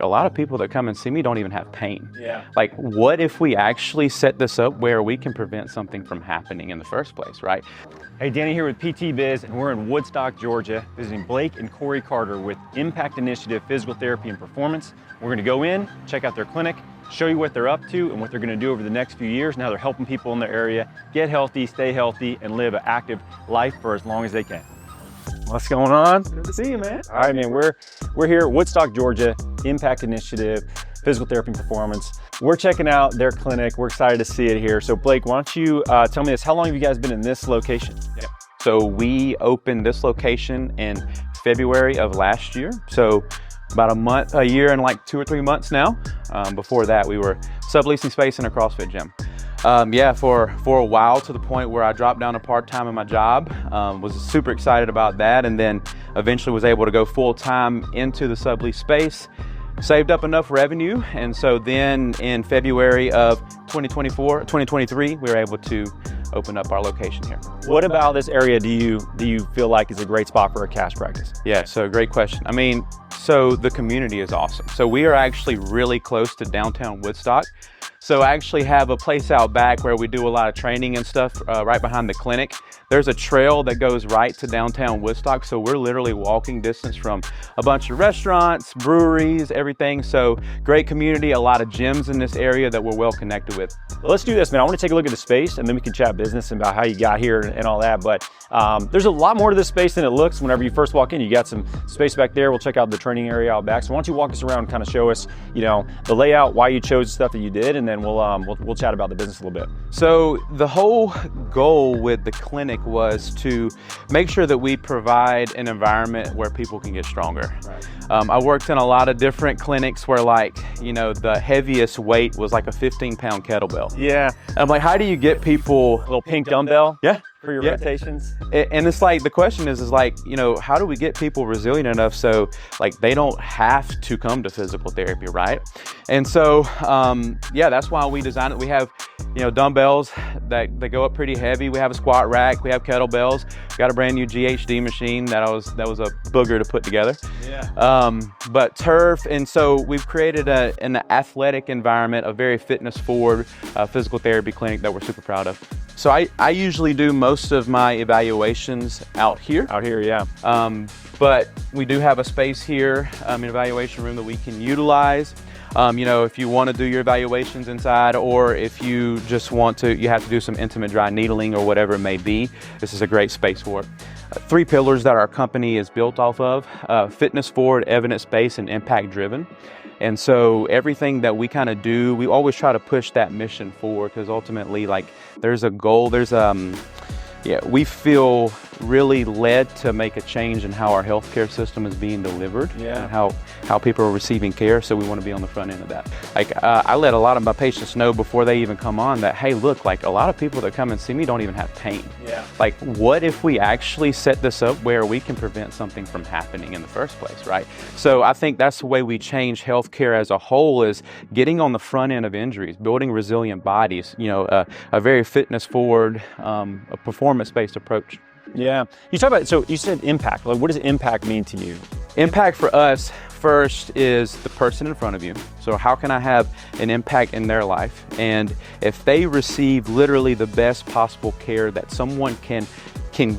A lot of people that come and see me don't even have pain. Yeah. Like, what if we actually set this up where we can prevent something from happening in the first place, right? Hey, Danny here with PT Biz, and we're in Woodstock, Georgia, visiting Blake and Corey Carter with Impact Initiative Physical Therapy and Performance. We're gonna go in, check out their clinic, show you what they're up to and what they're gonna do over the next few years. Now they're helping people in their area get healthy, stay healthy, and live an active life for as long as they can. What's going on? Good to see you, man. All right, man, we're here at Woodstock, Georgia, Impact Initiative, Physical Therapy and Performance. We're checking out their clinic. We're excited to see it here. So Blake, why don't you tell me this, how long have you guys been in this location? Yep. So we opened this location in February of last year. So about a year and like 2 or 3 months now. Before that, we were subleasing space in a CrossFit gym. For a while, to the point where I dropped down to part-time in my job. Was super excited about that, and then eventually was able to go full-time into the sublease space. Saved up enough revenue, and so then in February of 2023, we were able to open up our location here. What about this area do you feel like is a great spot for a cash practice? Yeah, so great question. I mean, so the community is awesome. So we are actually really close to downtown Woodstock. So I actually have a place out back where we do a lot of training and stuff right behind the clinic. There's a trail that goes right to downtown Woodstock. So we're literally walking distance from a bunch of restaurants, breweries, everything. So great community, a lot of gyms in this area that we're well connected with. Well, let's do this, man. I want to take a look at the space and then we can chat business and about how you got here and all that. But there's a lot more to this space than it looks whenever you first walk in. You got some space back there. We'll check out the training area out back. So why don't you walk us around and kind of show us, you know, the layout, why you chose the stuff that you did, and then we'll chat about the business a little bit. So the whole goal with the clinic was to make sure that we provide an environment where people can get stronger. Right. I worked in a lot of different clinics where, like, you know, the heaviest weight was like a 15-pound kettlebell. Yeah. And I'm like, how do you get people? A little pink dumbbell? Yeah. For your rotations? And it's like, the question is like, you know, how do we get people resilient enough so like they don't have to come to physical therapy, right? And so, yeah, that's why we designed it. We have, you know, dumbbells that they go up pretty heavy. We have a squat rack. We have kettlebells. We got a brand new GHD machine that was a booger to put together. Yeah. But turf, and so we've created an athletic environment, a very fitness forward physical therapy clinic that we're super proud of. So I usually do most of my evaluations out here. Out here, yeah. But we do have a space here, an evaluation room that we can utilize. You know, if you want to do your evaluations inside, or if you just want to, you have to do some intimate dry needling or whatever it may be, this is a great space for it. 3 pillars that our company is built off of: fitness forward, evidence-based, and impact driven. And so everything that we kind of do, we always try to push that mission forward, because ultimately, like, there's a goal, we feel really led to make a change in how our healthcare system is being delivered, and how people are receiving care. So we want to be on the front end of that. Like, I let a lot of my patients know before they even come on that, hey, look, like, a lot of people that come and see me don't even have pain. Yeah. Like, what if we actually set this up where we can prevent something from happening in the first place, right? So I think that's the way we change healthcare as a whole, is getting on the front end of injuries, building resilient bodies, you know, a very fitness forward, a performance-based approach. Yeah. You talk about, so you said impact. Like, what does impact mean to you? Impact for us, first, is the person in front of you. So how can I have an impact in their life? And if they receive literally the best possible care that someone can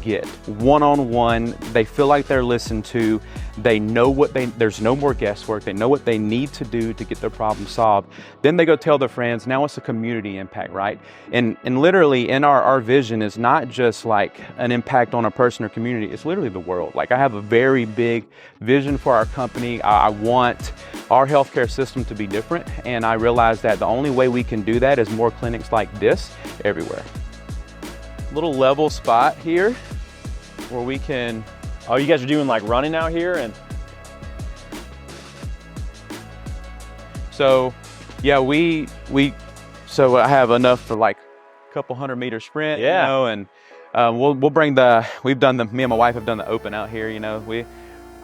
get, one-on-one, they feel like they're listened to, they know there's no more guesswork, they know what they need to do to get their problem solved, then they go tell their friends. Now it's a community impact, right? And literally, in our vision is not just like an impact on a person or community, it's literally the world. Like, I have a very big vision for our company. I want our healthcare system to be different, and I realize that the only way we can do that is more clinics like this everywhere. Little level spot here where we can. Oh, you guys are doing like running out here? And so, yeah, so I have enough for like a couple 100-meter sprint, yeah. You know, and we'll bring me and my wife have done the open out here, you know.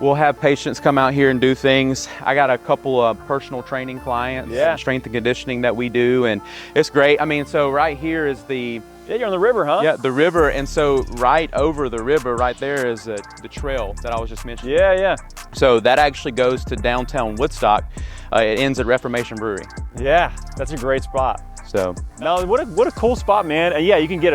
we'll have patients come out here and do things. I got a couple of personal training clients, Yeah. strength and conditioning that we do, and it's great. I mean, so right here is Yeah, you're on the river, huh? yeah, the river, and so right over the river, right there is the trail that I was just mentioning. Yeah, yeah. So that actually goes to downtown Woodstock. It ends at Reformation Brewery. Yeah, that's a great spot. So No, what a cool spot, man. And yeah, you can get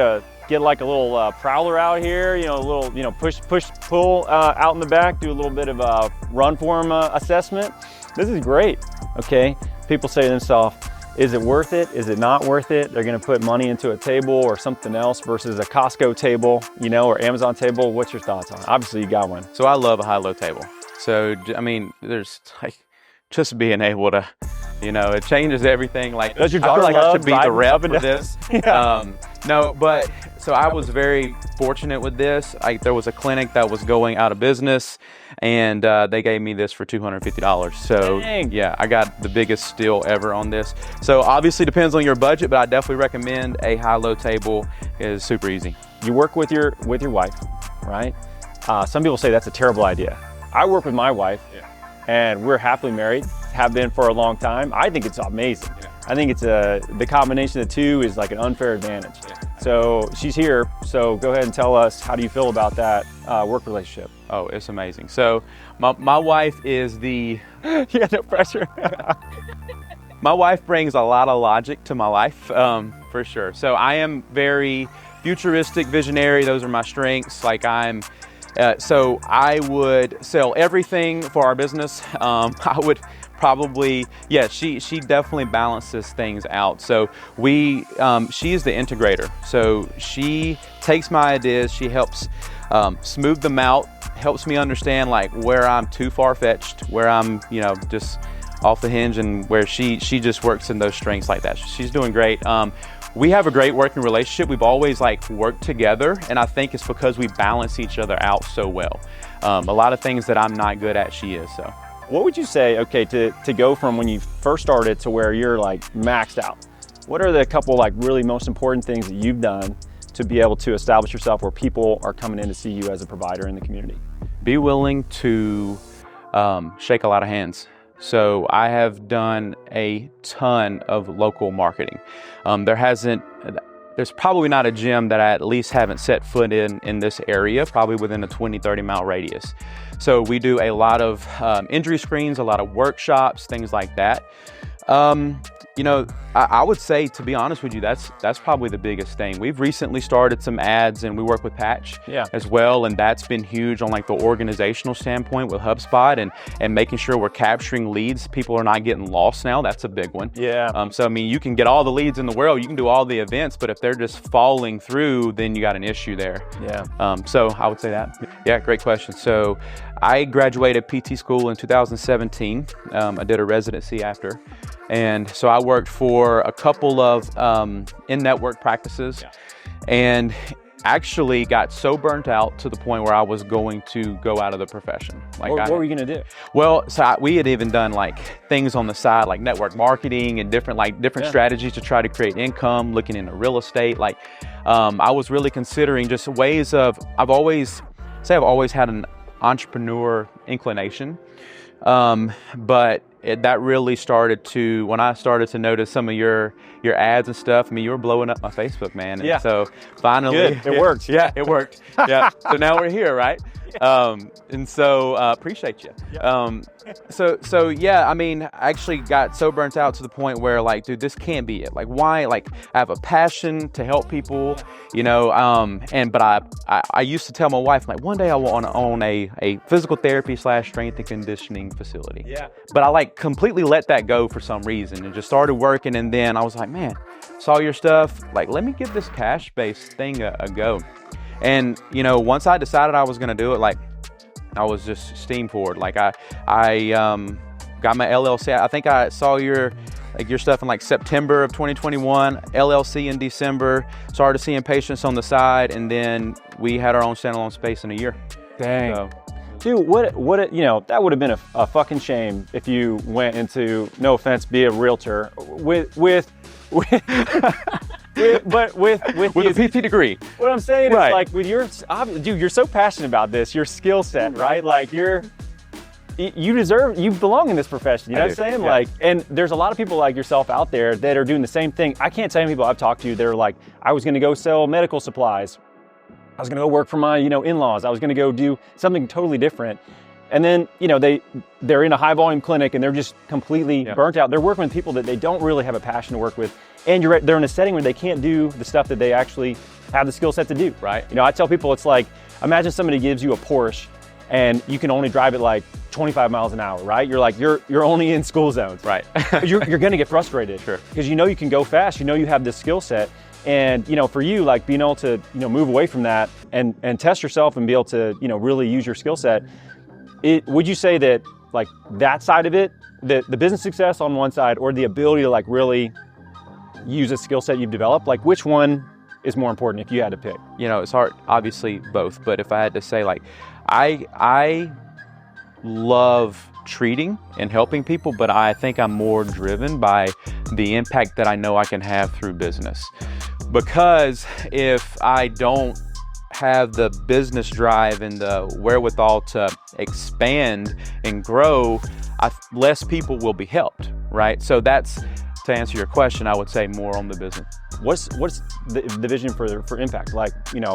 like a little prowler out here, a little, push, pull out in the back, do a little bit of a run form assessment. This is great, okay? People say to themselves, is it worth it? Is it not worth it? They're gonna put money into a table or something else versus a Costco table, or Amazon table. What's your thoughts on it? Obviously you got one. So I love a high-low table. So, I mean, there's like, just being able to, it changes everything. Like, Does your I feel daughter like I should love be the riding rep up and for down? this. Yeah. No, but so I was very fortunate with this. There was a clinic that was going out of business, and they gave me this for $250. So Dang. yeah, I got the biggest steal ever on this. So obviously depends on your budget, but I definitely recommend a high-low table. It's super easy. You work with your wife, right? Some people say that's a terrible idea. I work with my wife, and we're happily married, have been for a long time. I think it's amazing. Yeah. I think it's the combination of the two is like an unfair advantage. Yeah. So she's here, so go ahead and tell us, how do you feel about that work relationship? Oh, it's amazing. So my wife is the Yeah, no pressure. My wife brings a lot of logic to my life, for sure. So I am very futuristic, visionary. Those are my strengths. Like so I would sell everything for our business. I would probably, yeah, she definitely balances things out. So she's the integrator. So she takes my ideas, she helps smooth them out, helps me understand like where I'm too far-fetched, where I'm, just off the hinge, and where she just works in those strengths like that. She's doing great. We have a great working relationship. We've always worked together, and I think it's because we balance each other out so well. A lot of things that I'm not good at, she is. So What would you say, okay, to go from when you first started to where you're maxed out? What are the couple really most important things that you've done to be able to establish yourself where people are coming in to see you as a provider in the community? Be willing to shake a lot of hands. So I have done a ton of local marketing. There's probably not a gym that I at least haven't set foot in this area, probably within a 20-30 mile radius. So we do a lot of injury screens, a lot of workshops, things like that. I would say, to be honest with you, that's probably the biggest thing. We've recently started some ads, and we work with Patch as well, and that's been huge on the organizational standpoint with HubSpot and making sure we're capturing leads. People are not getting lost now. That's a big one. Yeah. So I mean, you can get all the leads in the world, you can do all the events, but if they're just falling through, then you got an issue there. Yeah. So I would say that. Yeah, great question. So I graduated PT school in 2017. I did a residency after. And so I worked for a couple of in-network practices, and actually got so burnt out to the point where I was going to go out of the profession. What were you going to do? Well, so we had even done things on the side, like network marketing and different strategies to try to create income, looking into real estate. I was really considering just ways of, I've always had an entrepreneur inclination, but that really started to, when I started to notice some of your ads and stuff. I mean, you were blowing up my Facebook, man. And so finally, it worked. Yeah, it worked. Yeah. So now we're here, right? And so appreciate you. So yeah, I mean, I actually got so burnt out to the point where dude, this can't be it. Why? I have a passion to help people, but I used to tell my wife, one day I want to own a physical therapy / strength and conditioning facility. Yeah. But I completely let that go for some reason and just started working. And then I was like, man, saw your stuff. Let me give this cash-based thing a go. And once I decided I was going to do it, I was just steam forward. I got my LLC. I think I saw your stuff in September of 2021, LLC in December, started seeing patients on the side, and then we had our own standalone space in a year. Dang. So, dude, that would have been a fucking shame if you went into, no offense, be a realtor with a PT degree. What I'm saying Right. is with your, dude, you're so passionate about this, your skill set, right? you belong in this profession. You know what I'm saying? Yeah. Like, and there's a lot of people like yourself out there that are doing the same thing. I can't tell you people I've talked to that are like, I was going to go sell medical supplies. I was going to go work for my, in-laws. I was going to go do something totally different. And then, they're in a high volume clinic and they're just completely burnt out. They're working with people that they don't really have a passion to work with. And they're in a setting where they can't do the stuff that they actually have the skill set to do. Right. I tell people, it's like, imagine somebody gives you a Porsche and you can only drive it like 25 miles an hour, right? You're like, you're only in school zones. Right. you're going to get frustrated. Sure. Because you can go fast, you have this skill set. And, for you, like being able to, move away from that and test yourself and be able to, really use your skill set, would you say that like that side of it, the business success on one side or the ability to like really use a skill set you've developed, like which one is more important if you had to pick? It's hard, obviously both, but if I had to say, like, I love treating and helping people, but I think I'm more driven by the impact that I know I can have through business. Because if I don't have the business drive and the wherewithal to expand and grow, less people will be helped, right? So that's, to answer your question, I would say more on the business. What's the vision for impact? Like,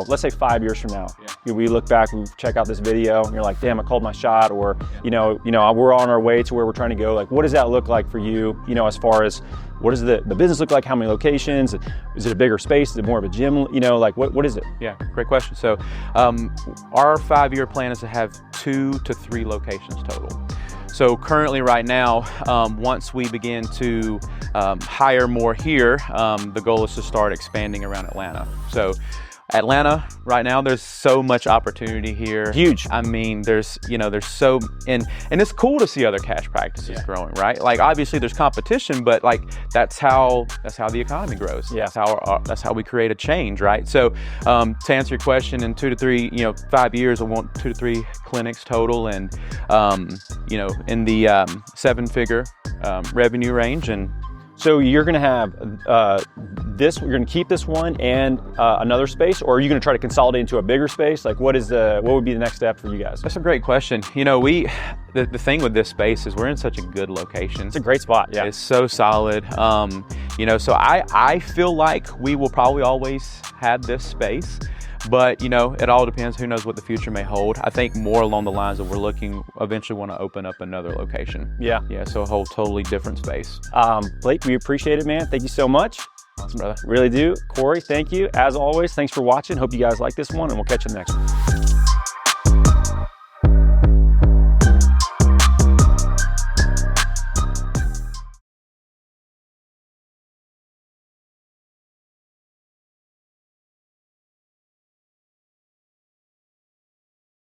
let's say 5 years from now, we look back, we check out this video and you're like, damn, I called my shot, or, we're on our way to where we're trying to go. Like, what does that look like for you? As far as what does the business look like? How many locations? Is it a bigger space? Is it more of a gym? Like what is it? Yeah, great question. So our 5-year plan is to have 2 to 3 locations total. So currently right now, once we begin to hire more here, the goal is to start expanding around Atlanta. So Atlanta right now, there's so much opportunity here. Huge. I mean, there's so, and it's cool to see other cash practices growing, right? Like obviously there's competition, but like that's how the economy grows. Yeah. That's how we create a change, right? So to answer your question, in 2 to 3, 5 years, I want 2 to 3 clinics total, and in the 7-figure revenue range. And so you're going to have you're going to keep this one and another space, or are you going to try to consolidate into a bigger space? Like what would be the next step for you guys? That's a great question. The thing with this space is we're in such a good location. It's a great spot. Yeah. It's so solid. So I feel like we will probably always have this space. But, it all depends. Who knows what the future may hold. I think more along the lines of eventually want to open up another location. Yeah. Yeah, so a whole totally different space. Blake, we appreciate it, man. Thank you so much. Awesome, brother. Really do. Corey, thank you. As always, thanks for watching. Hope you guys like this one, and we'll catch you in the next one.